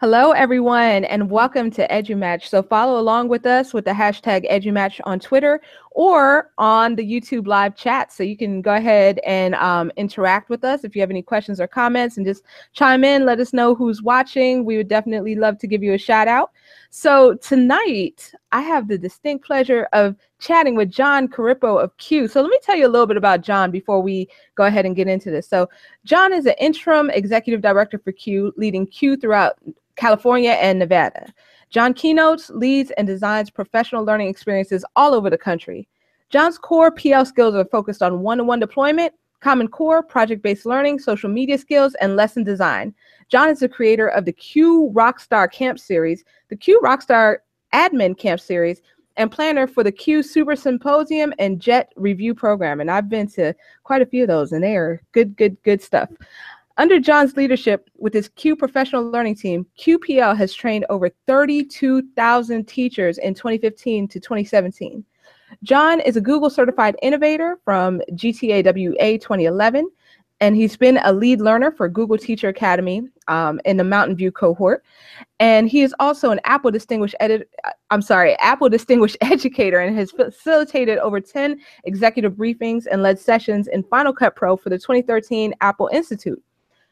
Hello, everyone, and welcome to EduMatch. So follow along with us with the hashtag EduMatch on Twitter or on the YouTube live chat. So you can go ahead and interact with us if you have any questions or comments and just chime in. Let us know who's watching. We would definitely love to give you a shout out. So tonight, I have the distinct pleasure of chatting with Jon Corippo of Q. So let me tell you a little bit about Jon before we go ahead and get into this. So Jon is an interim executive director for Q, leading Q throughout California and Nevada. Jon keynotes, leads, and designs professional learning experiences all over the country. Jon's core PL skills are focused on one-to-one deployment, Common Core, project-based learning, social media skills, and lesson design. Jon is the creator of the Q Rockstar Camp Series, the Q Rockstar Admin Camp Series, and planner for the Q Super Symposium and JET Review Program. And I've been to quite a few of those, and they are good stuff. Under Jon's leadership with his Q professional learning team, QPL has trained over 32,000 teachers in 2015 to 2017. Jon is a Google certified innovator from GTAWA 2011, and he's been a lead learner for Google Teacher Academy in the Mountain View cohort. And he is also an Apple Distinguished Educator and has facilitated over 10 executive briefings and led sessions in Final Cut Pro for the 2013 Apple Institute.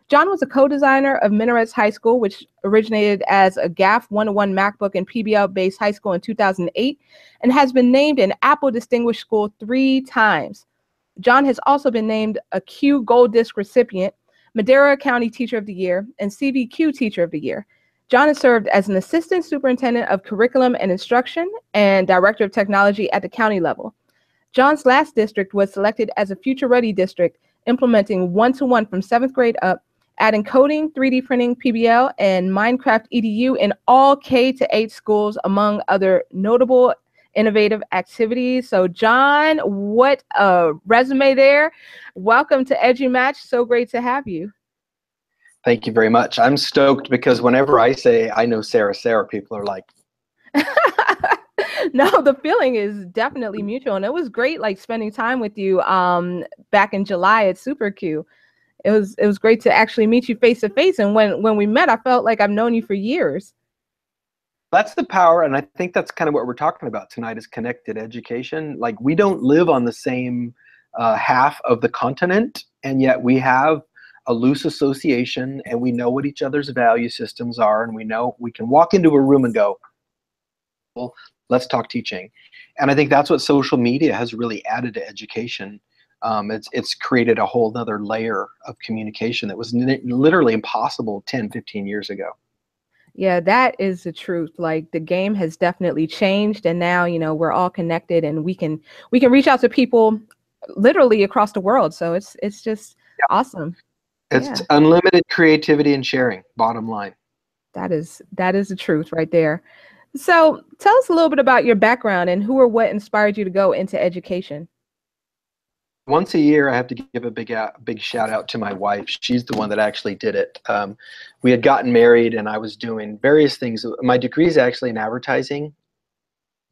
Jon was a co-designer of Minarets High School, which originated as a GAF one-to-one MacBook and PBL-based high school in 2008, and has been named an Apple Distinguished School 3 times. Jon has also been named a Q Gold Disc recipient, Madera County Teacher of the Year, and CVQ Teacher of the Year. Jon has served as an Assistant Superintendent of Curriculum and Instruction and Director of Technology at the county level. Jon's last district was selected as a Future Ready district, implementing one-to-one from 7th grade up, adding coding, 3D printing, PBL, and Minecraft EDU in all K-8 schools, among other notable innovative activities. So Jon, what a resume there. Welcome to EduMatch. So great to have you. Thank you very much. I'm stoked because whenever I say I know Sarah, people are like, no, the feeling is definitely mutual. And it was great like spending time with you back in July at Super Q. It was great to actually meet you face to face. And when we met, I felt like I've known you for years. That's the power. And I think that's kind of what we're talking about tonight is connected education. Like we don't live on the same half of the continent, and yet we have a loose association and we know what each other's value systems are. And we know we can walk into a room and go, well, let's talk teaching. And I think that's what social media has really added to education. It's created a whole other layer of communication that was literally impossible 10, 15 years ago. Yeah, that is the truth. Like the game has definitely changed, and now, you know, we're all connected and we can reach out to people literally across the world. So it's just awesome. It's unlimited creativity and sharing, bottom line. That is the truth right there. So tell us a little bit about your background and who or what inspired you to go into education. Once a year, I have to give a big shout out to my wife. She's the one that actually did it. We had gotten married and I was doing various things. My degree is actually in advertising,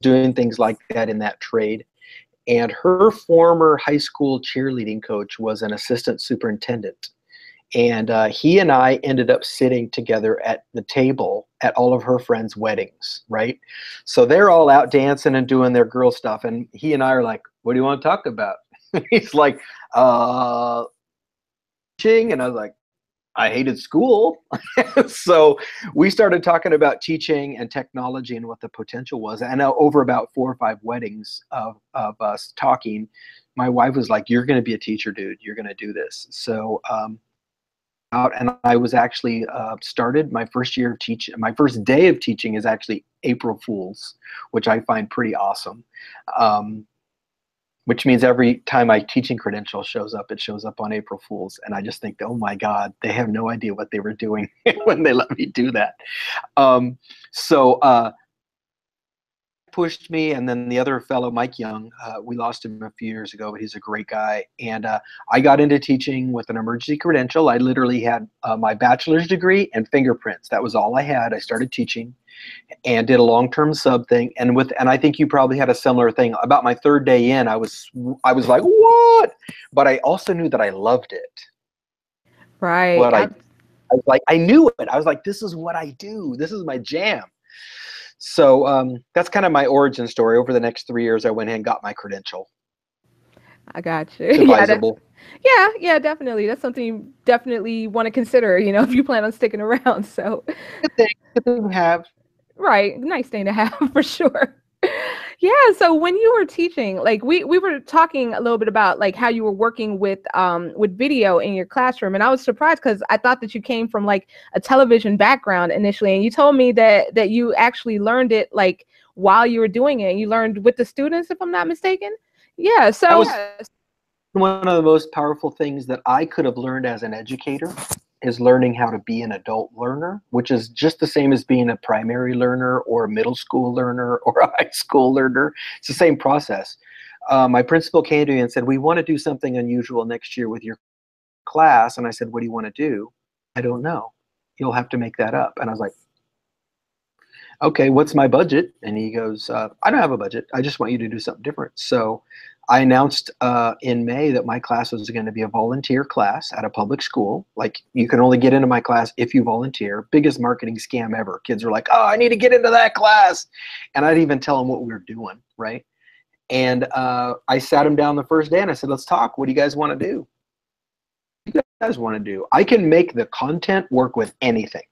doing things like that in that trade. And her former high school cheerleading coach was an assistant superintendent. And he and I ended up sitting together at the table at all of her friends' weddings, right? So they're all out dancing and doing their girl stuff. And he and I are like, what do you want to talk about? He's like, teaching. And I was like, I hated school. So we started talking about teaching and technology and what the potential was. And over about 4 or 5 weddings of us talking, my wife was like, you're going to be a teacher, dude. You're going to do this. So, and I was actually started my first year of teaching. My first day of teaching is actually April Fool's, which I find pretty awesome. Which means every time my teaching credential shows up, it shows up on April Fool's. And I just think, oh my God, they have no idea what they were doing when they let me do that. Pushed me, and then the other fellow, Mike Young, we lost him a few years ago, but he's a great guy. And I got into teaching with an emergency credential. I literally had my bachelor's degree and fingerprints. That was all I had. I started teaching and did a long-term sub thing. And I think you probably had a similar thing. About my 3rd day in, I was like, what? But I also knew that I loved it. Right. I was like, I knew it. I was like, this is what I do. This is my jam. So that's kind of my origin story. Over the next 3 years, I went in and got my credential. I got you. It's Yeah, that's advisable. yeah, definitely. That's something you definitely want to consider, if you plan on sticking around. So, Good thing to have. right, nice thing to have for sure. Yeah, so when you were teaching, like we were talking a little bit about like how you were working with video in your classroom, and I was surprised because I thought that you came from like a television background initially, and you told me that you actually learned it like while you were doing it. You learned with the students, if I'm not mistaken. Yeah, That so was one of the most powerful things that I could have learned as an educator is learning how to be an adult learner, which is just the same as being a primary learner or a middle school learner or a high school learner. It's the same process. My principal came to me and said, we want to do something unusual next year with your class. And I said, what do you want to do? I don't know. You'll have to make that up. And I was like, okay, what's my budget? And he goes, I don't have a budget. I just want you to do something different. So I announced in May that my class was going to be a volunteer class at a public school. Like, you can only get into my class if you volunteer. Biggest marketing scam ever. Kids are like, oh, I need to get into that class. And I didn't even tell them what we were doing, right? And I sat them down the first day and I said, let's talk. What do you guys want to do? What do you guys want to do? I can make the content work with anything.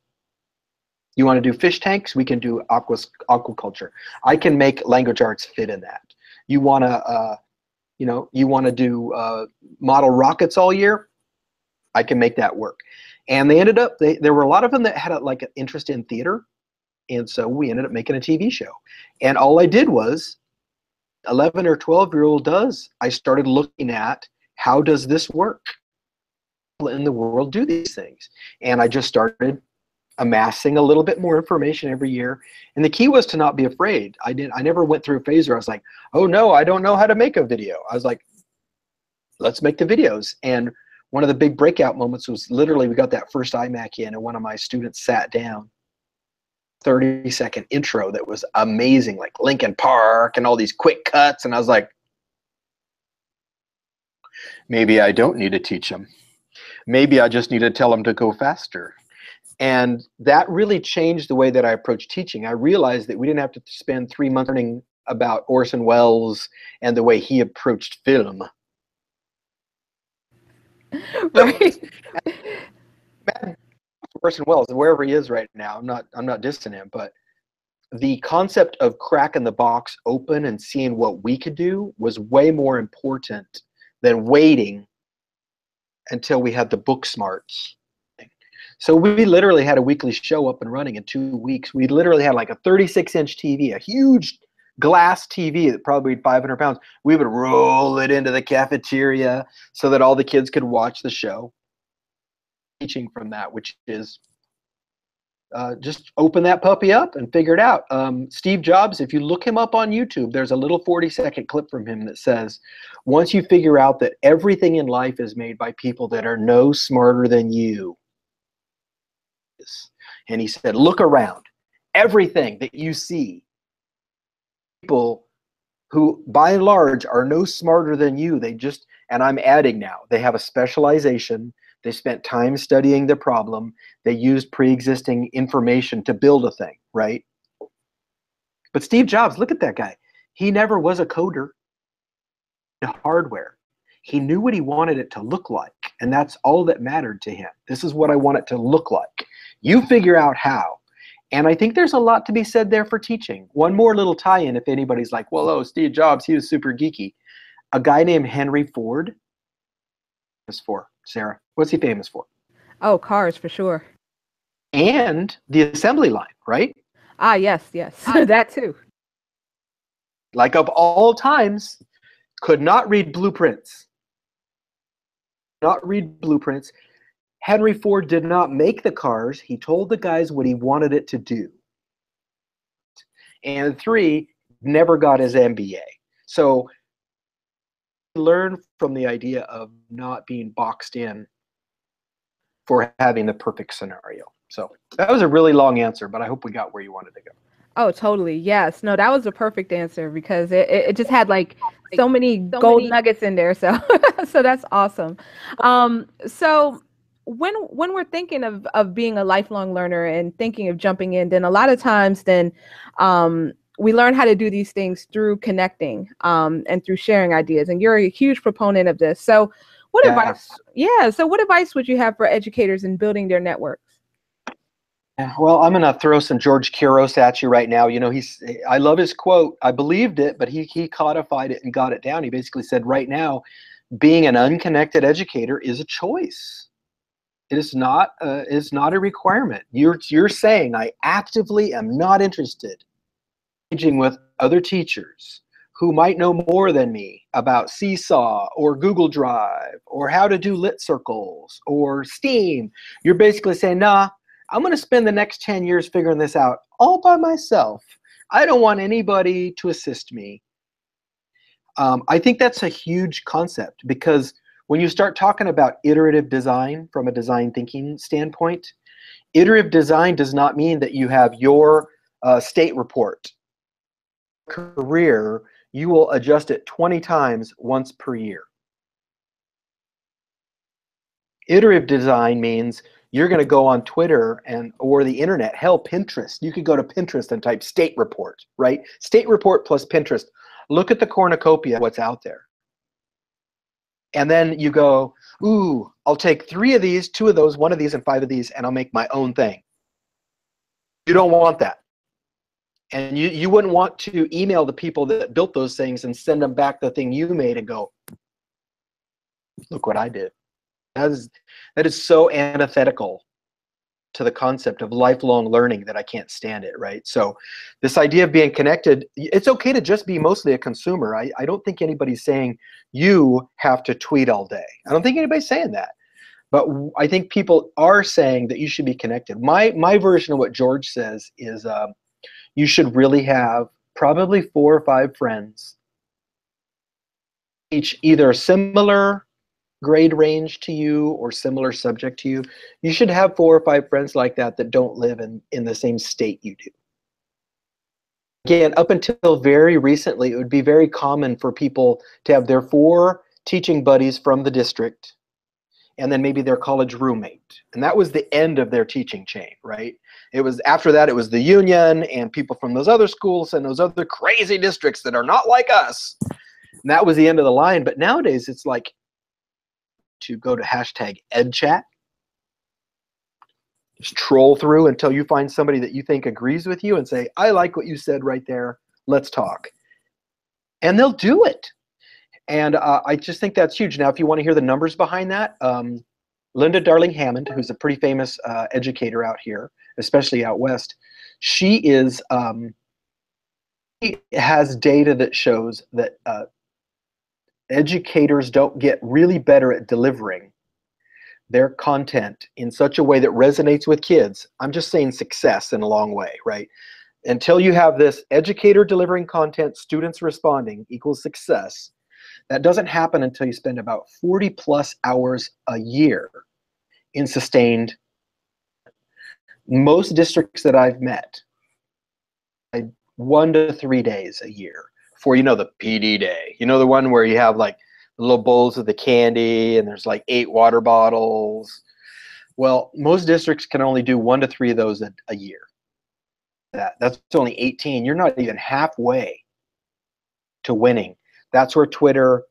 You want to do fish tanks? We can do aquaculture. I can make language arts fit in that. You want to, you want to do model rockets all year? I can make that work. And they ended up, there were a lot of them that had like an interest in theater. And so we ended up making a TV show. And all I did was 11 or 12-year-old does. I started looking at how does this work? In the world do these things. And I just started amassing a little bit more information every year. And the key was to not be afraid. I never went through a phase where I was like, oh no, I don't know how to make a video. I was like, let's make the videos. And one of the big breakout moments was literally we got that first iMac in and one of my students sat down, 30-second intro that was amazing, like Lincoln Park and all these quick cuts. And I was like, maybe I don't need to teach them. Maybe I just need to tell them to go faster. And that really changed the way that I approached teaching. I realized that we didn't have to spend 3 months learning about Orson Welles and the way he approached film. right. Orson Welles, wherever he is right now, I'm not dissing him, but the concept of cracking the box open and seeing what we could do was way more important than waiting until we had the book smarts. So we literally had a weekly show up and running in 2 weeks. We literally had like a 36-inch TV, a huge glass TV that probably weighed 500 pounds. We would roll it into the cafeteria so that all the kids could watch the show. Teaching from that, which is just open that puppy up and figure it out. Steve Jobs, if you look him up on YouTube, there's a little 40-second clip from him that says, once you figure out that everything in life is made by people that are no smarter than you, and he said, look around. Everything that you see, people who by and large are no smarter than you, they just, and I'm adding now, they have a specialization. They spent time studying the problem. They used pre-existing information to build a thing, right? But Steve Jobs, look at that guy. He never was a coder. Hardware. He knew what he wanted it to look like, and that's all that mattered to him. This is what I want it to look like. You figure out how. And I think there's a lot to be said there for teaching. One more little tie-in if anybody's like, well, oh, Steve Jobs, he was super geeky. A guy named Henry Ford is for, Sarah, what's he famous for? Oh, cars for sure. And the assembly line, right? Ah, yes, that too. Like of all times, could not read blueprints. Not read blueprints. Henry Ford did not make the cars. He told the guys what he wanted it to do. And 3, never got his MBA. So learn from the idea of not being boxed in for having the perfect scenario. So that was a really long answer, but I hope we got where you wanted to go. Oh, totally. Yes. No, that was a perfect answer because it just had like so many gold nuggets in there. So so that's awesome. So when we're thinking of being a lifelong learner and thinking of jumping in, then a lot of times then we learn how to do these things through connecting and through sharing ideas. And you're a huge proponent of this. So what advice? Yeah. So what advice would you have for educators in building their networks? Yeah, well, I'm going to throw some George Kiros at you right now. You know, I love his quote. I believed it, but he codified it and got it down. He basically said, right now, being an unconnected educator is a choice. It is not a requirement. You're saying I actively am not interested in engaging with other teachers who might know more than me about Seesaw or Google Drive or how to do lit circles or STEAM. You're basically saying, nah, I'm going to spend the next 10 years figuring this out all by myself. I don't want anybody to assist me. I think that's a huge concept, because when you start talking about iterative design from a design thinking standpoint, iterative design does not mean that you have your state report. Career, you will adjust it 20 times once per year. Iterative design means you're going to go on Twitter or the internet, hell, Pinterest. You could go to Pinterest and type state report, right? State report plus Pinterest. Look at the cornucopia of what's out there. And then you go, ooh, I'll take 3 of these, 2 of those, 1 of these, and 5 of these, and I'll make my own thing. You don't want that. And you wouldn't want to email the people that built those things and send them back the thing you made and go, look what I did. That is so antithetical to the concept of lifelong learning that I can't stand it, right? So this idea of being connected, it's okay to just be mostly a consumer. I don't think anybody's saying you have to tweet all day. I don't think anybody's saying that. But I think people are saying that you should be connected. My version of what George says is you should really have probably 4 or 5 friends, each either similar grade range to you or similar subject to you. You should have 4 or 5 friends like that that don't live in the same state you do. Again, up until very recently, it would be very common for people to have their 4 teaching buddies from the district and then maybe their college roommate. And that was the end of their teaching chain, right? It was after that, it was the union and people from those other schools and those other crazy districts that are not like us. And that was the end of the line. But nowadays, it's like, to go to #EdChat, just troll through until you find somebody that you think agrees with you and say, I like what you said right there, let's talk. And they'll do it. And I just think that's huge. Now, if you want to hear the numbers behind that, Linda Darling Hammond, who's a pretty famous educator out here, especially out west, she has data that shows that educators don't get really better at delivering their content in such a way that resonates with kids. I'm just saying success in a long way, right? Until you have this educator delivering content, students responding equals success, that doesn't happen until you spend about 40+ hours a year in sustained. Most districts that I've met, 1 to 3 days a year for, the PD day. The one where you have like the little bowls of the candy and there's like 8 water bottles. Well, most districts can only do 1 to 3 of those a year. That's only 18. You're not even halfway to winning. That's where Twitter,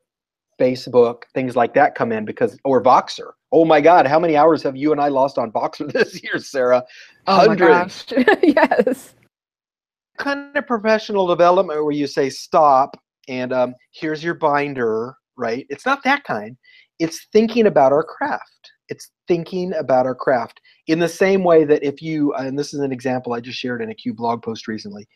Facebook, things like that come in, or Voxer. Oh my God, how many hours have you and I lost on Voxer this year, Sarah? Hundreds. Oh my gosh. Yes. Kind of professional development where you say stop and here's your binder, right? It's not that kind. It's thinking about our craft. It's thinking about our craft in the same way that if you, and this is an example I just shared in a Q blog post recently,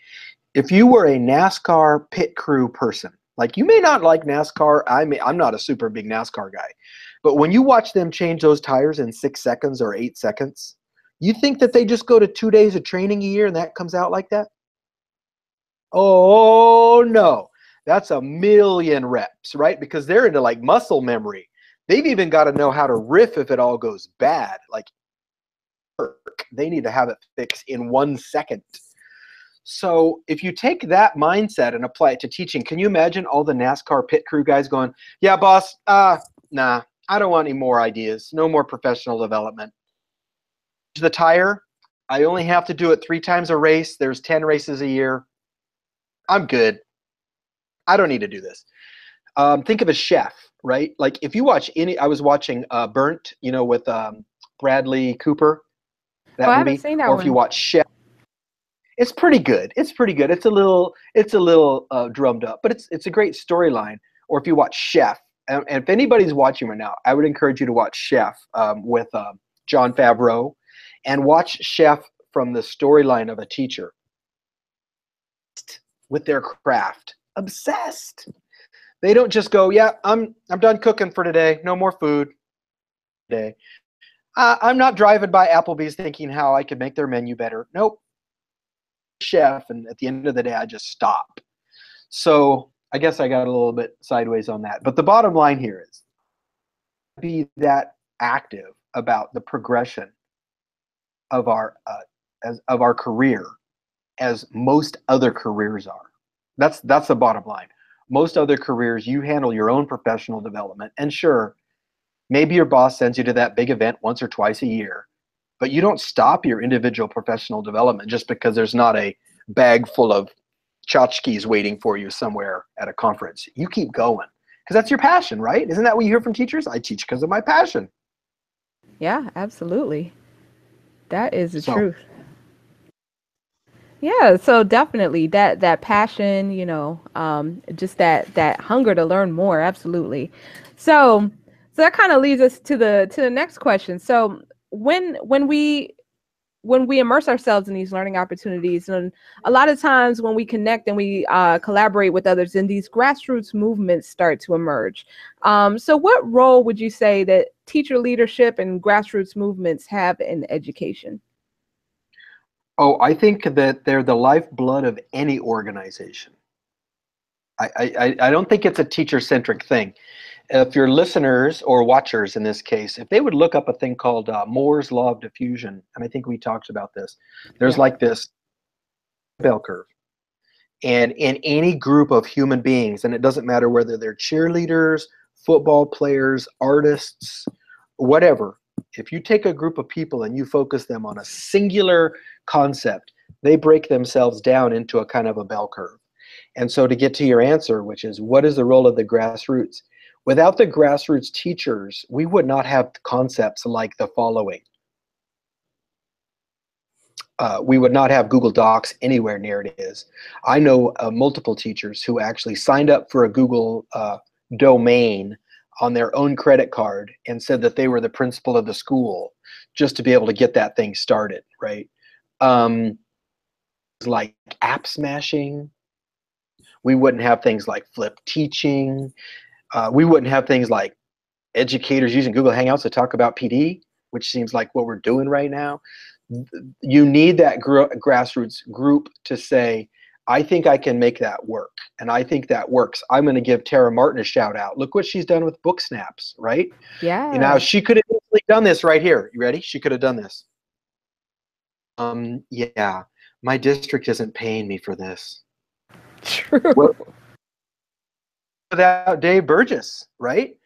if you were a NASCAR pit crew person, like you may not like NASCAR, I'm not a super big NASCAR guy, but when you watch them change those tires in 6 seconds or 8 seconds, you think that they just go to 2 days of training a year and that comes out like that? Oh no, that's 1,000,000 reps, right? Because they're into like muscle memory. They've even got to know how to riff if it all goes bad. Like they need to have it fixed in 1 second. So if you take that mindset and apply it to teaching, can you imagine all the NASCAR pit crew guys going, yeah, boss, nah, I don't want any more ideas. No more professional development. The tire, I only have to do it 3 times a race. There's 10 races a year. I'm good. I don't need to do this. Think of a chef, right? Like if you watch I was watching Burnt, with Bradley Cooper, Oh, that I haven't movie. seen that Or if you one. watch Chef, it's pretty good. It's pretty good. It's a little drummed up, but it's a great storyline. Or if you watch Chef, and if anybody's watching right now, I would encourage you to watch Chef with Jon Favreau, and watch Chef from the storyline of a teacher with their craft, obsessed. They don't just go, yeah, I'm done cooking for today. No more food today. I'm not driving by Applebee's thinking how I could make their menu better. Nope. Chef, and at the end of the day, I just stop. So I guess I got a little bit sideways on that. But the bottom line here is be that active about the progression of our career as most other careers are. That's the bottom line. Most other careers, you handle your own professional development, and sure, maybe your boss sends you to that big event once or twice a year, but you don't stop your individual professional development just because there's not a bag full of tchotchkes waiting for you somewhere at a conference. You keep going because that's your passion, right? Isn't that what you hear from teachers? I teach because of my passion. Yeah, absolutely. That is the So truth. Yeah, so definitely that passion, just that hunger to learn more, absolutely. So that kind of leads us to the next question. So when we immerse ourselves in these learning opportunities, and a lot of times when we connect and we collaborate with others, and these grassroots movements start to emerge. So what role would you say that teacher leadership and grassroots movements have in education? Oh, I think that they're the lifeblood of any organization. I don't think it's a teacher-centric thing. If your listeners or watchers in this case, if they would look up a thing called Moore's Law of Diffusion, and I think we talked about this, there's Yeah. like this bell curve. And in any group of human beings, and it doesn't matter whether they're cheerleaders, football players, artists, whatever, if you take a group of people and you focus them on a singular concept, they break themselves down into a kind of a bell curve. And so to get to your answer, which is what is the role of the grassroots? Without the grassroots teachers, we would not have concepts like the following. We would not have Google Docs anywhere near it is. I know multiple teachers who actually signed up for a Google domain on their own credit card and said that they were the principal of the school just to be able to get that thing started, right? Like app smashing. We wouldn't have things like flip teaching. We wouldn't have things like educators using Google Hangouts to talk about PD, which seems like what we're doing right now. You need that grassroots group to say, I think I can make that work. And I think that works. I'm going to give Tara Martin a shout out. Look what she's done with Book Snaps, right? Yeah. She could have easily done this right here. You ready? She could have done this. Yeah, my district isn't paying me for this. True. Well, without Dave Burgess, right?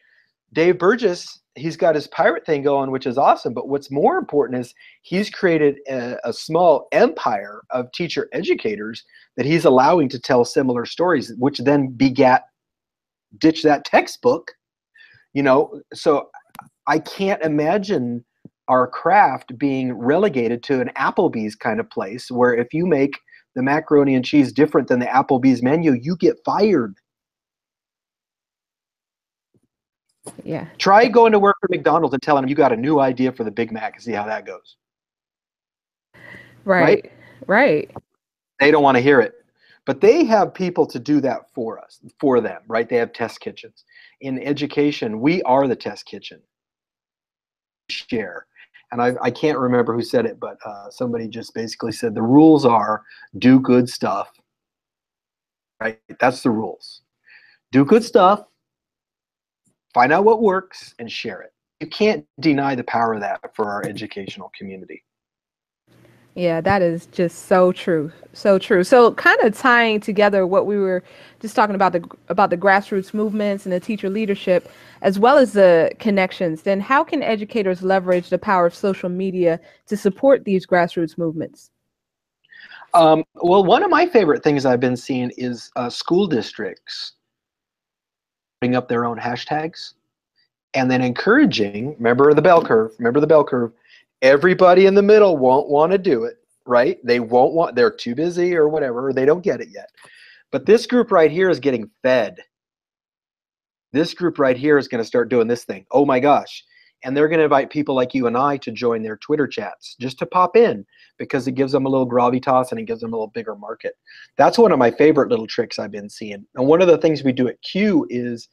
Dave Burgess, he's got his pirate thing going, which is awesome. But what's more important is he's created a small empire of teacher educators that he's allowing to tell similar stories, which then begat Ditch That Textbook. So I can't imagine our craft being relegated to an Applebee's kind of place where if you make the macaroni and cheese different than the Applebee's menu, you get fired. Yeah. Try going to work for McDonald's and telling them you got a new idea for the Big Mac and see how that goes. Right? Right. Right. They don't want to hear it. But they have people to do that for them, right? They have test kitchens. In education, we are the test kitchen. Share. And I can't remember who said it, but somebody just basically said the rules are do good stuff, right? That's the rules. Do good stuff, find out what works, and share it. You can't deny the power of that for our educational community. Yeah, that is just so true. So true. So kind of tying together what we were just talking about the grassroots movements and the teacher leadership as well as the connections, then how can educators leverage the power of social media to support these grassroots movements? Well, one of my favorite things I've been seeing is school districts bring up their own hashtags and then encouraging, remember the bell curve, everybody in the middle won't want to do it, right? They won't want, they're too busy or whatever, or they don't get it yet. But this group right here is getting fed. This group right here is going to start doing this thing. Oh my gosh. And they're going to invite people like you and I to join their Twitter chats just to pop in because it gives them a little gravitas and it gives them a little bigger market. That's one of my favorite little tricks I've been seeing. And one of the things we do at Q is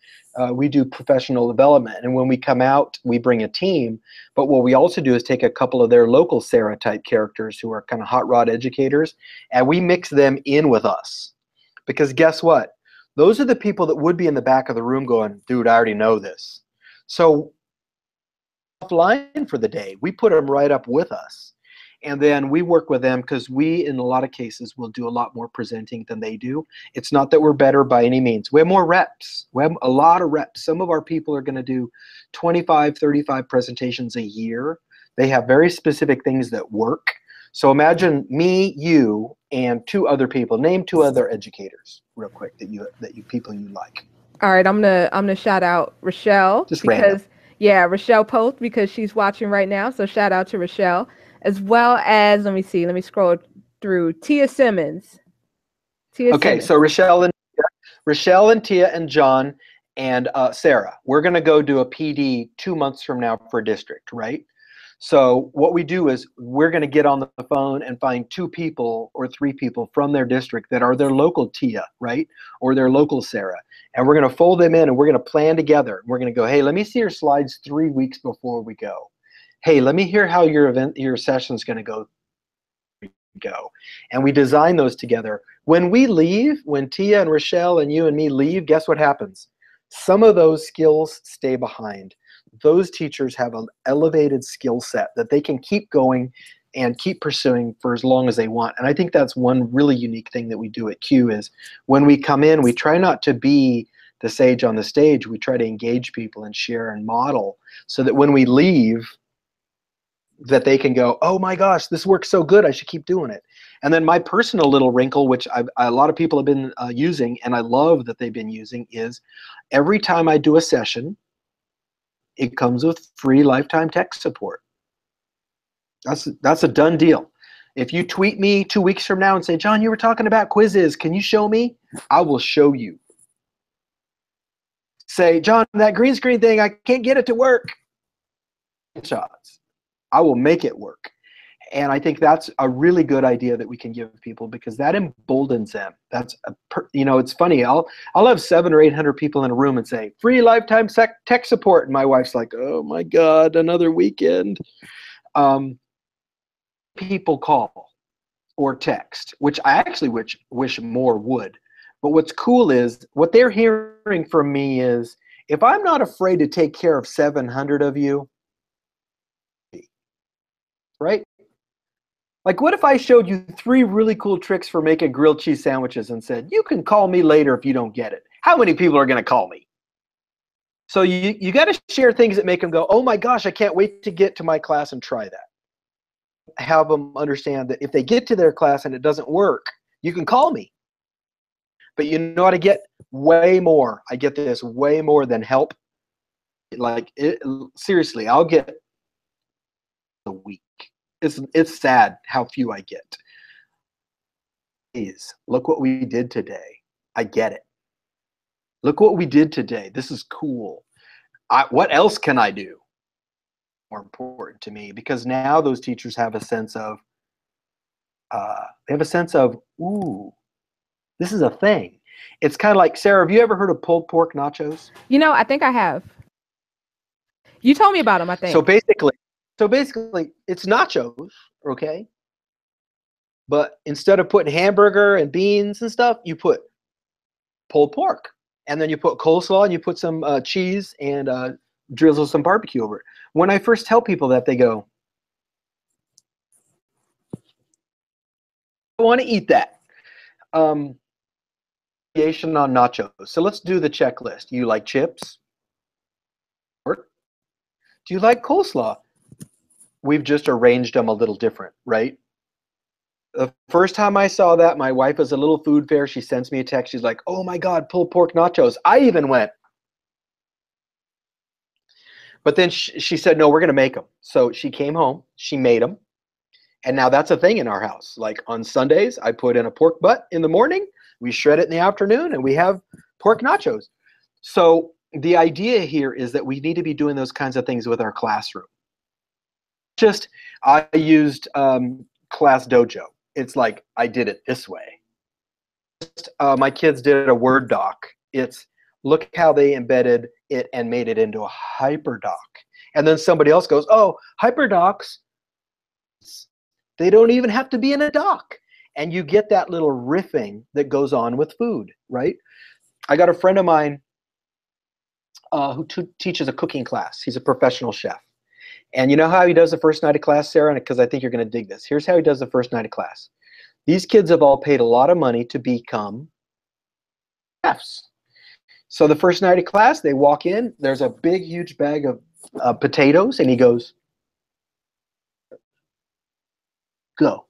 we do professional development. And when we come out, we bring a team. But what we also do is take a couple of their local Sarah type characters who are kind of hot rod educators, and we mix them in with us. Because guess what? Those are the people that would be in the back of the room going, dude, I already know this. So offline for the day, we put them right up with us. And then we work with them because we, in a lot of cases, will do a lot more presenting than they do. It's not that we're better by any means. We have more reps. We have a lot of reps. Some of our people are going to do 25, 35 presentations a year. They have very specific things that work. So imagine me, you, and two other people. Name two other educators real quick that you people you like. All right, I'm gonna shout out Rochelle Just random. because yeah, Rochelle Poth because she's watching right now. So shout out to Rochelle, as well as let me scroll through Tia Simmons. Tia Okay, Simmons. so Rochelle and Tia and John and Sarah. We're going to go do a PD 2 months from now for district, right? So what we do is we're going to get on the phone and find two people or three people from their district that are their local Tia, right? Or their local Sarah. And we're going to fold them in and we're going to plan together. We're going to go, hey, let me see your slides 3 weeks before we go. Hey, let me hear how your session's going to go. And we design those together. When we leave, when Tia and Rochelle and you and me leave, guess what happens? Some of those skills stay behind. Those teachers have an elevated skill set that they can keep going and keep pursuing for as long as they want. And I think that's one really unique thing that we do at Q is when we come in, we try not to be the sage on the stage. We try to engage people and share and model so that when we leave, that they can go, oh my gosh, this works so good, I should keep doing it. And then my personal little wrinkle, which a lot of people have been using, and I love that they've been using, is every time I do a session, it comes with free lifetime tech support. That's a done deal. If you tweet me 2 weeks from now and say, John, you were talking about quizzes, can you show me? I will show you. Say, John, that green screen thing, I can't get it to work. Shots. I will make it work. And I think that's a really good idea that we can give people because that emboldens them. That's it's funny. I'll have 700 or 800 people in a room and say free lifetime tech support, and my wife's like, "Oh my God, another weekend." People call or text, which I actually wish more would. But what's cool is what they're hearing from me is if I'm not afraid to take care of 700 of you, right? Like, what if I showed you 3 really cool tricks for making grilled cheese sandwiches and said, you can call me later if you don't get it? How many people are going to call me? So you got to share things that make them go, oh my gosh, I can't wait to get to my class and try that. Have them understand that if they get to their class and it doesn't work, you can call me. But you know what I get? Way more. I get this way more than help. Seriously, I'll get a week. It's sad how few I get. Please, look what we did today. I get it. Look what we did today. This is cool. What else can I do? More important to me because now those teachers have a sense of, ooh, this is a thing. It's kind of like, Sarah, have you ever heard of pulled pork nachos? I think I have. You told me about them, I think. So basically, it's nachos, okay? But instead of putting hamburger and beans and stuff, you put pulled pork. And then you put coleslaw and you put some cheese and drizzle some barbecue over it. When I first tell people that, they go, want to eat that. Variation on nachos. So let's do the checklist. You like chips? Or do you like coleslaw? We've just arranged them a little different, right? The first time I saw that, my wife was a little food fair. She sends me a text. She's like, oh my God, pulled pork nachos. I even went. But then she said, no, we're going to make them. So she came home. She made them. And now that's a thing in our house. Like on Sundays, I put in a pork butt in the morning. We shred it in the afternoon, and we have pork nachos. So the idea here is that we need to be doing those kinds of things with our classroom. Just, I used Class Dojo. It's like, I did it this way. My kids did a Word doc. It's, look how they embedded it and made it into a hyperdoc. And then somebody else goes, oh, hyperdocs, they don't even have to be in a doc. And you get that little riffing that goes on with food, right? I got a friend of mine who teaches a cooking class. He's a professional chef. And you know how he does the first night of class, Sarah? Because I think you're going to dig this. Here's how he does the first night of class. These kids have all paid a lot of money to become chefs. So the first night of class, they walk in. There's a big, huge bag of potatoes. And he goes, go.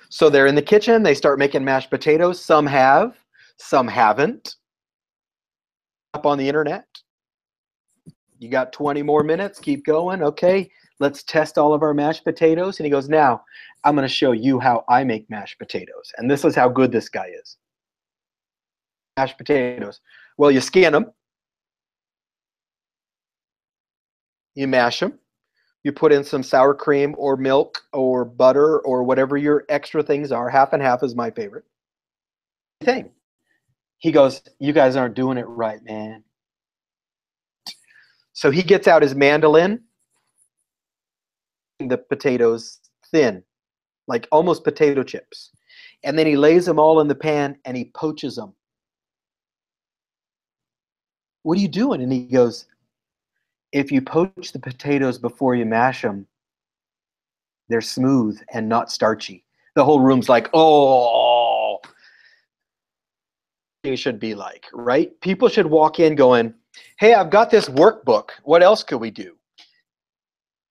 So they're in the kitchen. They start making mashed potatoes. Some have, some haven't. Up on the internet. You got 20 more minutes. Keep going. Okay, let's test all of our mashed potatoes. And he goes, now, I'm going to show you how I make mashed potatoes. And this is how good this guy is. Mashed potatoes. Well, you skin them. You mash them. You put in some sour cream or milk or butter or whatever your extra things are. Half and half is my favorite thing. He goes, you guys aren't doing it right, man. So he gets out his mandolin, the potatoes thin, like almost potato chips. And then he lays them all in the pan and he poaches them. What are you doing? And he goes, if you poach the potatoes before you mash them, they're smooth and not starchy. The whole room's like, oh, it should be like, right? People should walk in going, hey, I've got this workbook. What else could we do?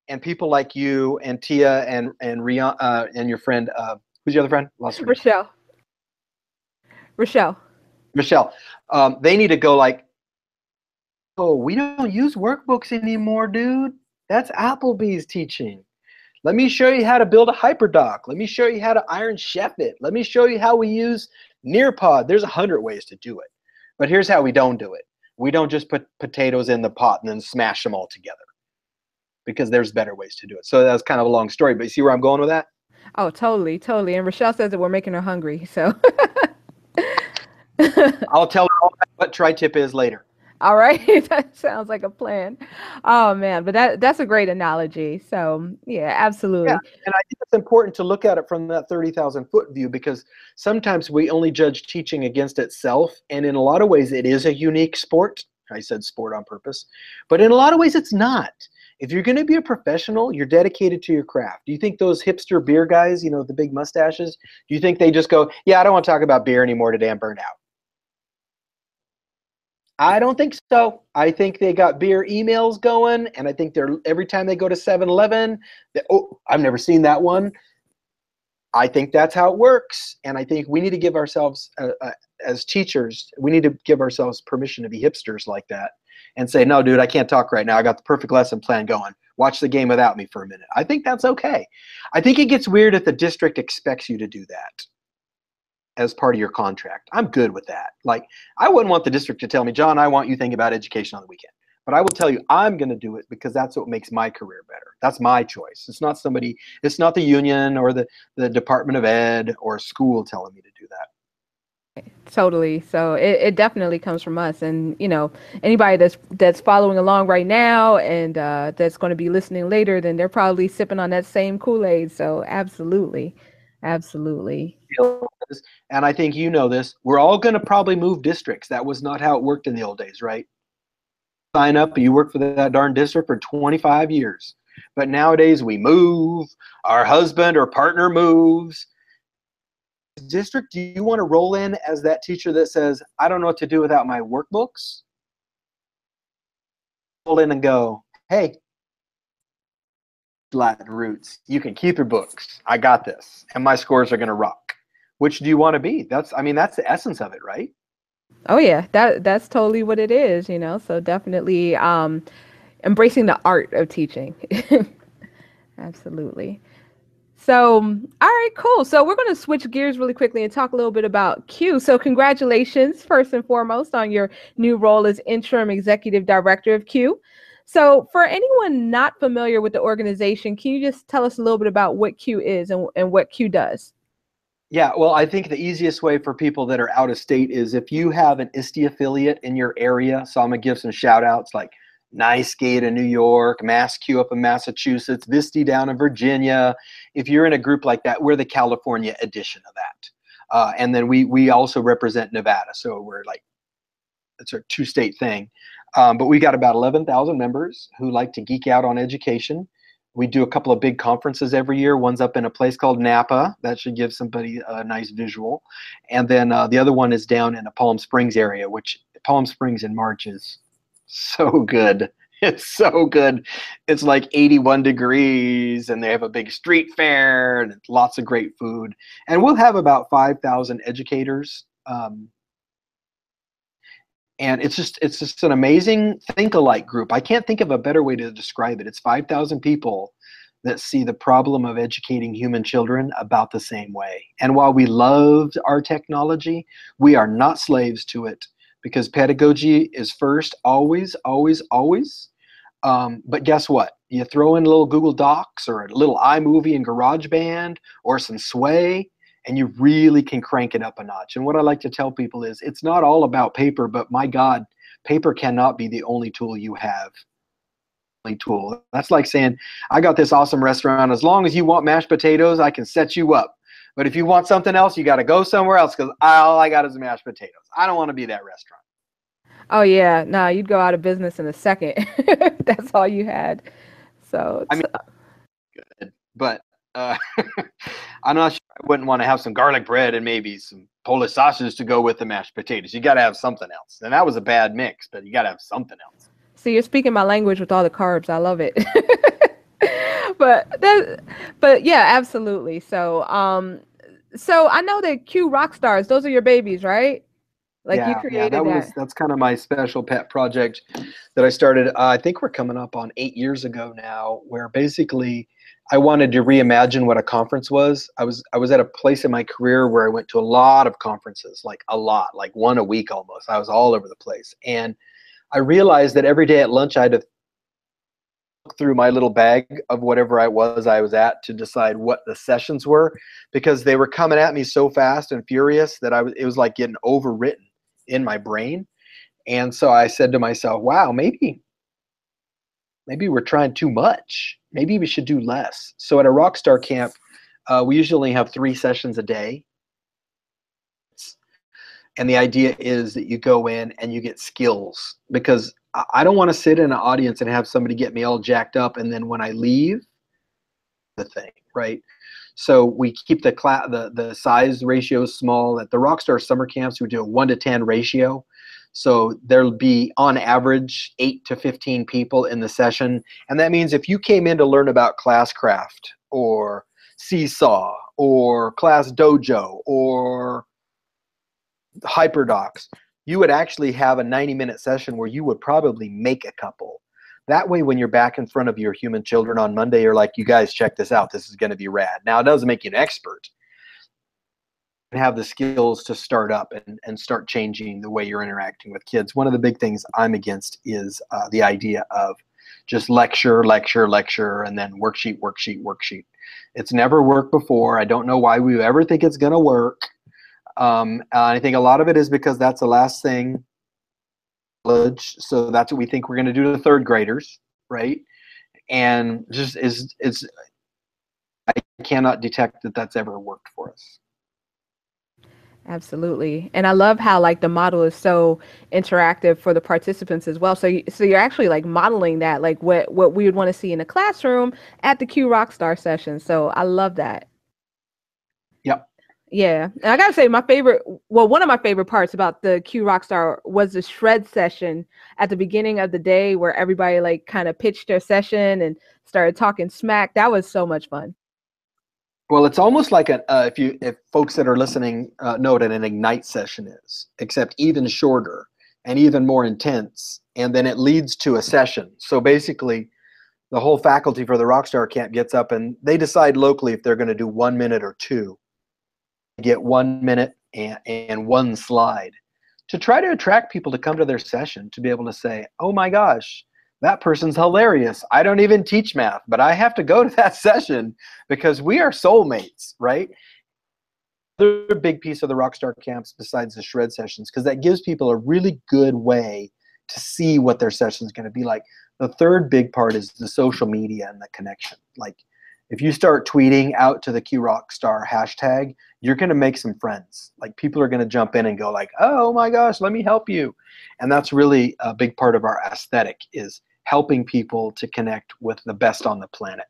And people like you and Tia and Rian, and your friend, who's your other friend? Lost her name. Michelle. They need to go like, oh, we don't use workbooks anymore, dude. That's Applebee's teaching. Let me show you how to build a hyperdoc. Let me show you how to Iron Chef it. Let me show you how we use Nearpod. There's 100 ways to do it. But here's how we don't do it. We don't just put potatoes in the pot and then smash them all together. Because there's better ways to do it. So that's kind of a long story, but you see where I'm going with that? Oh, totally, totally. And Rochelle says that we're making her hungry, so. I'll tell her what tri-tip is later. All right, that sounds like a plan. Oh man, but that's a great analogy. So yeah, absolutely. Yeah, and I think it's important to look at it from that 30,000 foot view, because sometimes we only judge teaching against itself, and in a lot of ways it is a unique sport. I said sport on purpose, but in a lot of ways it's not. If you're going to be a professional, you're dedicated to your craft. Do you think those hipster beer guys, you know, the big mustaches, do you think they just go, yeah, I don't want to talk about beer anymore today, I'm burned out? I don't think so. I think they got beer emails going, and I think they're every time they go to 7-Eleven, oh, I've never seen that one. I think that's how it works, and I think we need to give ourselves, as teachers, we need to give ourselves permission to be hipsters like that and say, no, dude, I can't talk right now. I got the perfect lesson plan going. Watch the game without me for a minute. I think that's okay. I think it gets weird if the district expects you to do that as part of your contract. I'm good with that. Like, I wouldn't want the district to tell me, John, I want you thinking about education on the weekend. But I will tell you, I'm going to do it because that's what makes my career better. That's my choice. It's not somebody, it's not the union or the Department of Ed or school telling me to do that. Totally. So it definitely comes from us. And, you know, anybody that's following along right now and that's going to be listening later, then they're probably sipping on that same Kool-Aid. So absolutely. Absolutely. And I think you know this. We're all going to probably move districts. That was not how it worked in the old days, right? Sign up, you work for that darn district for 25 years. But nowadays we move, our husband or partner moves. district, do you want to roll in as that teacher that says, I don't know what to do without my workbooks? Roll in and go, hey, Latin roots, you can keep your books. I got this. And my scores are going to rock. Which do you want to be? That's the essence of it, right? Oh yeah, that's totally what it is, you know. So definitely embracing the art of teaching. Absolutely. So, all right, cool. So we're going to switch gears really quickly and talk a little bit about Q. So congratulations, first and foremost, on your new role as interim executive director of Q. So for anyone not familiar with the organization, can you just tell us a little bit about what Q is and what Q does? Yeah, well, I think the easiest way for people that are out of state is if you have an ISTE affiliate in your area. So I'm going to give some shout outs like NYSCATE in New York, MassQ up in Massachusetts, VISTE down in Virginia. If you're in a group like that, we're the California edition of that. And then we also represent Nevada. So we're like, it's a two-state thing. But we got about 11,000 members who like to geek out on education. We do a couple of big conferences every year. One's up in a place called Napa. That should give somebody a nice visual. And then the other one is down in the Palm Springs area, which Palm Springs in March is so good. It's so good. It's like 81 degrees, and they have a big street fair and lots of great food. And we'll have about 5,000 educators. And it's just an amazing think-alike group. I can't think of a better way to describe it. It's 5,000 people that see the problem of educating human children about the same way. And while we loved our technology, we are not slaves to it, because pedagogy is first, always, always, always. But guess what? You throw in a little Google Docs or a little iMovie and GarageBand or some Sway, and you really can crank it up a notch. And what I like to tell people is it's not all about paper, but my God, paper cannot be the only tool you have. Tool. That's like saying, I got this awesome restaurant. As long as you want mashed potatoes, I can set you up. But if you want something else, you got to go somewhere else, because all I got is mashed potatoes. I don't want to be that restaurant. Oh yeah, no, you'd go out of business in a second. That's all you had. So, I mean, good, but I'm not sure I wouldn't want to have some garlic bread and maybe some Polish sausage to go with the mashed potatoes. You got to have something else. And that was a bad mix, but you got to have something else. so you're speaking my language with all the carbs. I love it. But yeah, absolutely. So I know that Q rock stars, those are your babies, right? Like you Yeah, created that. that's kind of my special pet project that I started. I think we're coming up on 8 years ago now, where basically I wanted to reimagine what a conference was. I was at a place in my career where I went to a lot of conferences, like a lot, like one a week almost. I was all over the place, and I realized that every day at lunch I had to look through my little bag of whatever I was at to decide what the sessions were, because they were coming at me so fast and furious that it was like getting overwritten in my brain. And so I said to myself, wow, maybe we're trying too much. Maybe we should do less. So at a Rockstar camp, we usually have 3 sessions a day. And the idea is that you go in and you get skills, because I don't want to sit in an audience and have somebody get me all jacked up, and then when I leave, the thing, right? So we keep the size ratios small. At the Rockstar summer camps, we do a 1-to-10 ratio. So there'll be on average 8 to 15 people in the session. And that means if you came in to learn about Classcraft or Seesaw or Class Dojo or HyperDocs, you would actually have a 90-minute session where you would probably make a couple. That way, when you're back in front of your human children on Monday, you're like, you guys, check this out. This is going to be rad. Now, it doesn't make you an expert. You have the skills to start up and start changing the way you're interacting with kids. One of the big things I'm against is the idea of just lecture, lecture, lecture, and then worksheet, worksheet, worksheet. It's never worked before. I don't know why we ever think it's going to work. I think a lot of it is because that's the last thing. So that's what we think we're going to do to the 3rd graders, right? And just I cannot detect that that's ever worked for us. Absolutely. And I love how like the model is so interactive for the participants as well. So you're actually like modeling that, like what we would want to see in a classroom at the Q Rockstar session. So I love that. Yep. Yeah, and I gotta say, one of my favorite parts about the Q Rockstar was the shred session at the beginning of the day where everybody like kind of pitched their session and started talking smack. That was so much fun. Well, it's almost like if folks that are listening know what an Ignite session is, except even shorter and even more intense, and then it leads to a session. So basically, the whole faculty for the Rockstar Camp gets up and they decide locally if they're going to do 1 minute or two. Get 1 minute and one slide to try to attract people to come to their session to be able to say, oh my gosh, that person's hilarious. I don't even teach math, but I have to go to that session because we are soulmates, right? Another big piece of the Rockstar Camps besides the shred sessions, because that gives people a really good way to see what their session is going to be like. The third big part is the social media and the connection. Like if you start tweeting out to the Q Rockstar hashtag, you're going to make some friends. Like people are going to jump in and go like, oh my gosh, let me help you. And that's really a big part of our aesthetic, is helping people to connect with the best on the planet.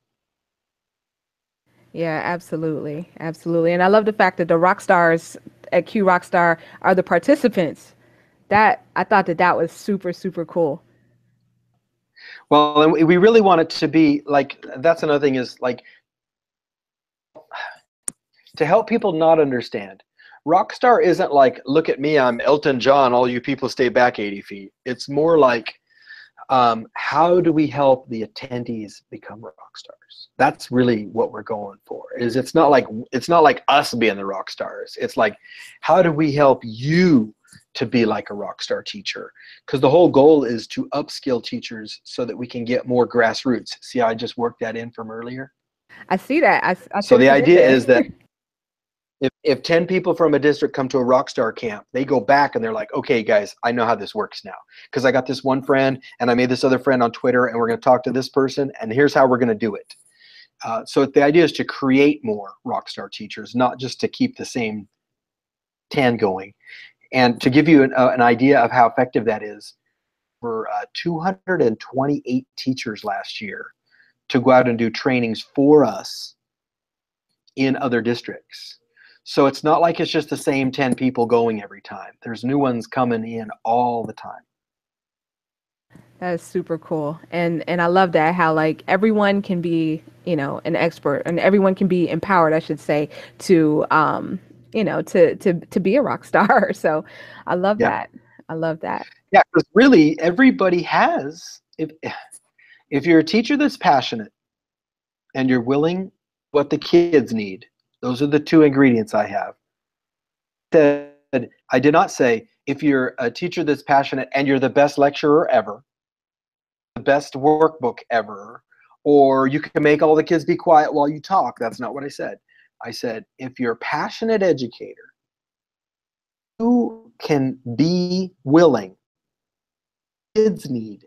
Yeah, absolutely, absolutely. And I love the fact that the rock stars at Q Rockstar are the participants. That I thought that that was super, super cool. Well, and we really want it to be like, that's another thing, is like to help people not understand. Rockstar isn't like, look at me, I'm Elton John, all you people stay back 80 feet. It's more like, how do we help the attendees become rock stars? That's really what we're going for. Is it's not like us being the rock stars. It's like, how do we help you to be like a rock star teacher? Because the whole goal is to upskill teachers so that we can get more grassroots. See how I just worked that in from earlier? I see that. I see So what the you did idea there. is that if 10 people from a district come to a Rockstar camp, they go back and they're like, okay, guys, I know how this works now. Because I got this one friend and I made this other friend on Twitter and we're going to talk to this person and here's how we're going to do it. So the idea is to create more Rockstar teachers, not just to keep the same 10 going. And to give you an idea of how effective that is, for 228 teachers last year to go out and do trainings for us in other districts. So it's not like it's just the same 10 people going every time. There's new ones coming in all the time. That is super cool. And I love that how like everyone can be, an expert and everyone can be empowered, I should say, to to be a rock star. So I love Yeah. that. I love that. Yeah, because really everybody has, if you're a teacher that's passionate and you're willing, what the kids need, those are the two ingredients I have. I did not say if you're a teacher that's passionate and you're the best lecturer ever, the best workbook ever, or you can make all the kids be quiet while you talk. That's not what I said. I said, if you're a passionate educator, you can be willing, kids need,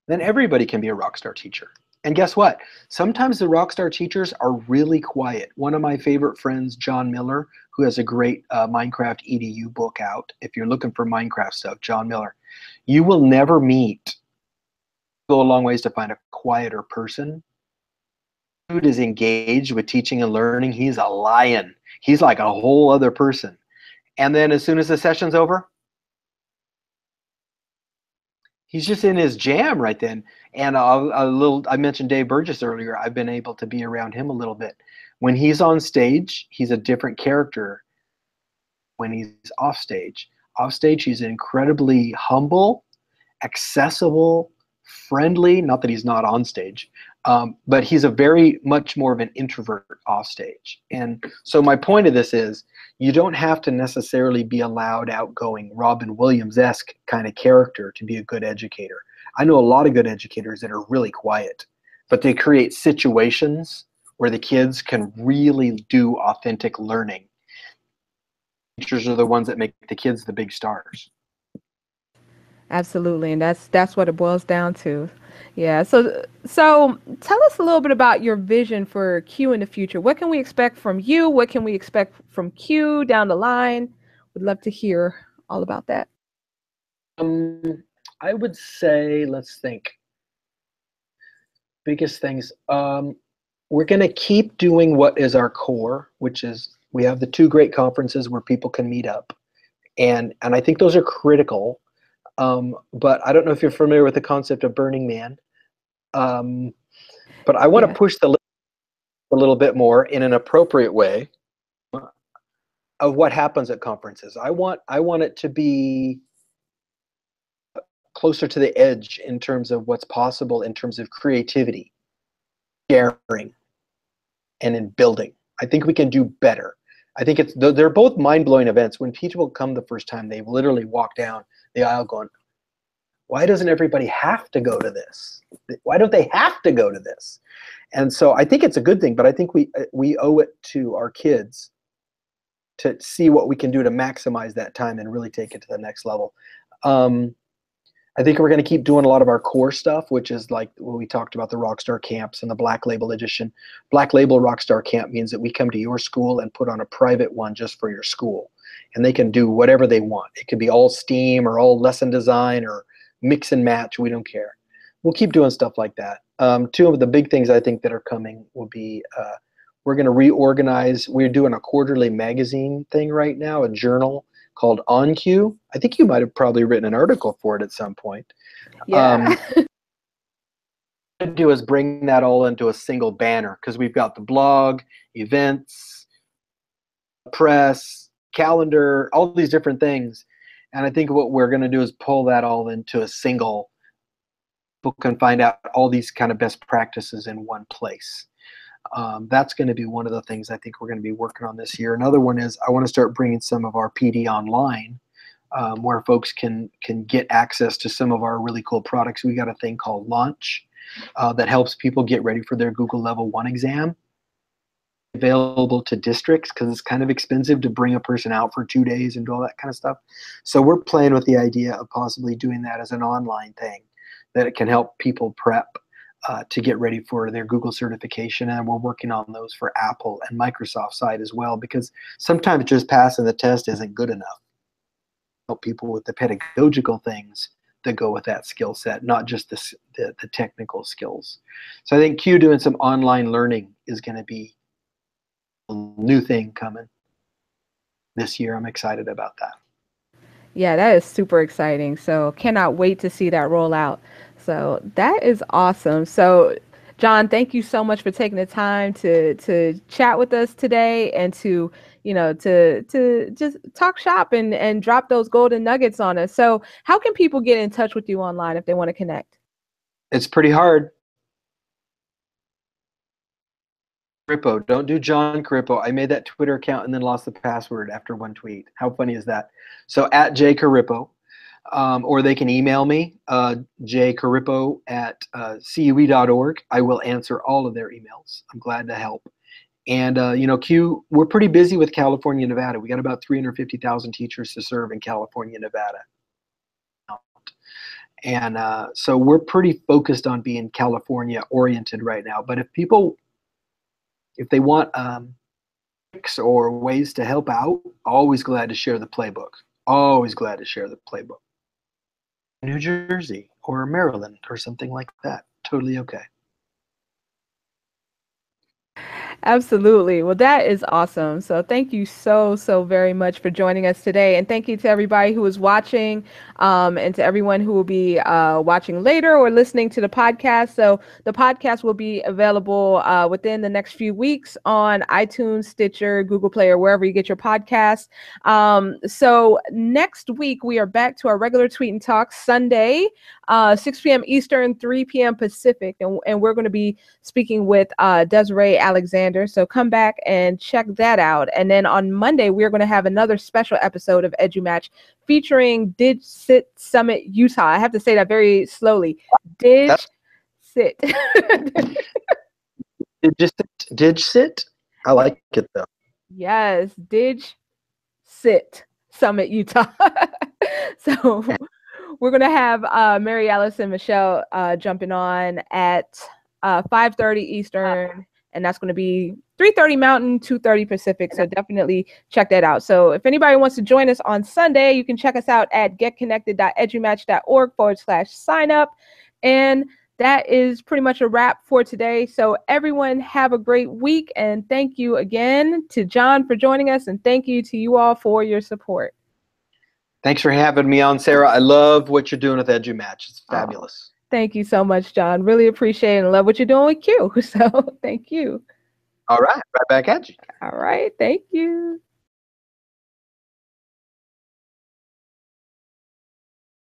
then everybody can be a rock star teacher. And guess what? Sometimes the rock star teachers are really quiet. One of my favorite friends, John Miller, who has a great Minecraft EDU book out. If you're looking for Minecraft stuff, John Miller, you will never meet, go a long ways to find a quieter person. Dude is engaged with teaching and learning. He's a lion. He's like a whole other person. And then as soon as the session's over, he's just in his jam right then. And I mentioned Dave Burgess earlier. I've been able to be around him a little bit. When he's on stage, he's a different character. When he's off stage, he's incredibly humble, accessible, friendly. Not that he's not on stage, but he's a very much more of an introvert off stage. And so my point of this is, you don't have to necessarily be a loud, outgoing, Robin Williams-esque kind of character to be a good educator. I know a lot of good educators that are really quiet, but they create situations where the kids can really do authentic learning. Teachers are the ones that make the kids the big stars. Absolutely, and that's what it boils down to. Yeah. So tell us a little bit about your vision for Q in the future. What can we expect from you? What can we expect from Q down the line? Would love to hear all about that. I would say, let's think. Biggest things. we're going to keep doing what is our core, which is we have the 2 great conferences where people can meet up. And I think those are critical. But I don't know if you're familiar with the concept of Burning Man. But I want to push the a little bit more in an appropriate way of what happens at conferences. I want it to be closer to the edge in terms of what's possible in terms of creativity, sharing, and in building. I think we can do better. I think they're both mind-blowing events. When people come the first time, they literally walk down the aisle going, why doesn't everybody have to go to this? Why don't they have to go to this? And so I think it's a good thing, but I think we owe it to our kids to see what we can do to maximize that time and really take it to the next level. I think we're going to keep doing a lot of our core stuff, which is like when we talked about the Rockstar Camps and the Black Label Edition. Black Label Rockstar Camp means that we come to your school and put on a private one just for your school. And they can do whatever they want. It could be all STEAM or all lesson design or mix and match. We don't care. We'll keep doing stuff like that. 2 of the big things I think that are coming will be we're going to reorganize. We're doing a quarterly magazine thing right now, a journal called On Cue. I think you might have probably written an article for it at some point. Yeah. What I do is bring that all into a single banner because we've got the blog, events, press, calendar, all these different things. And I think what we're going to do is pull that all into a single. People can find out all these kind of best practices in one place. That's going to be one of the things I think we're going to be working on this year. Another one is I want to start bringing some of our PD online, where folks can get access to some of our really cool products. We got a thing called Launch that helps people get ready for their Google Level 1 exam. Available to districts because it's kind of expensive to bring a person out for 2 days and do all that kind of stuff. So we're playing with the idea of possibly doing that as an online thing that it can help people prep to get ready for their Google certification. And we're working on those for Apple and Microsoft side as well, because sometimes just passing the test isn't good enough. Help people with the pedagogical things that go with that skill set, not just the technical skills. So I think Q doing some online learning is going to be a new thing coming this year. I'm excited about that. Yeah, that is super exciting. So cannot wait to see that roll out. So that is awesome. So Jon, thank you so much for taking the time to chat with us today and to, to just talk shop and drop those golden nuggets on us. So how can people get in touch with you online if they want to connect? It's pretty hard. Corippo. Don't do Jon Corippo. I made that Twitter account and then lost the password after one tweet. How funny is that? So at J Corippo, or they can email me, jcorippo@cue.org. I will answer all of their emails. I'm glad to help. And Q, we're pretty busy with California, Nevada. We got about 350,000 teachers to serve in California, Nevada. And so we're pretty focused on being California oriented right now. But if they want tricks or ways to help out, always glad to share the playbook. Always glad to share the playbook. New Jersey or Maryland or something like that. Totally okay. Absolutely. Well, that is awesome. So thank you so very much for joining us today. And thank you to everybody who is watching and to everyone who will be watching later or listening to the podcast. So the podcast will be available within the next few weeks on iTunes, Stitcher, Google Play, or wherever you get your podcasts. So next week, we are back to our regular Tweet and Talk Sunday, 6 p.m. Eastern, 3 p.m. Pacific. And we're going to be speaking with Desiree Alexander. So come back and check that out. And then on Monday, we're going to have another special episode of EduMatch featuring Did Sit Summit, Utah. I have to say that very slowly. Did Sit. Did sit? I like it though. Yes, Did Sit Summit, Utah. So we're going to have Mary Alice and Michelle jumping on at 5:30 Eastern. And that's going to be 3:30 Mountain, 2:30 Pacific. So definitely check that out. So if anybody wants to join us on Sunday, you can check us out at getconnected.edumatch.org/sign up. And that is pretty much a wrap for today. So everyone have a great week. And thank you again to Jon for joining us. And thank you to you all for your support. Thanks for having me on, Sarah. I love what you're doing with EduMatch. It's fabulous. Thank you so much, Jon. Really appreciate it and love what you're doing with Q. So thank you. All right. Right back at you. All right. Thank you.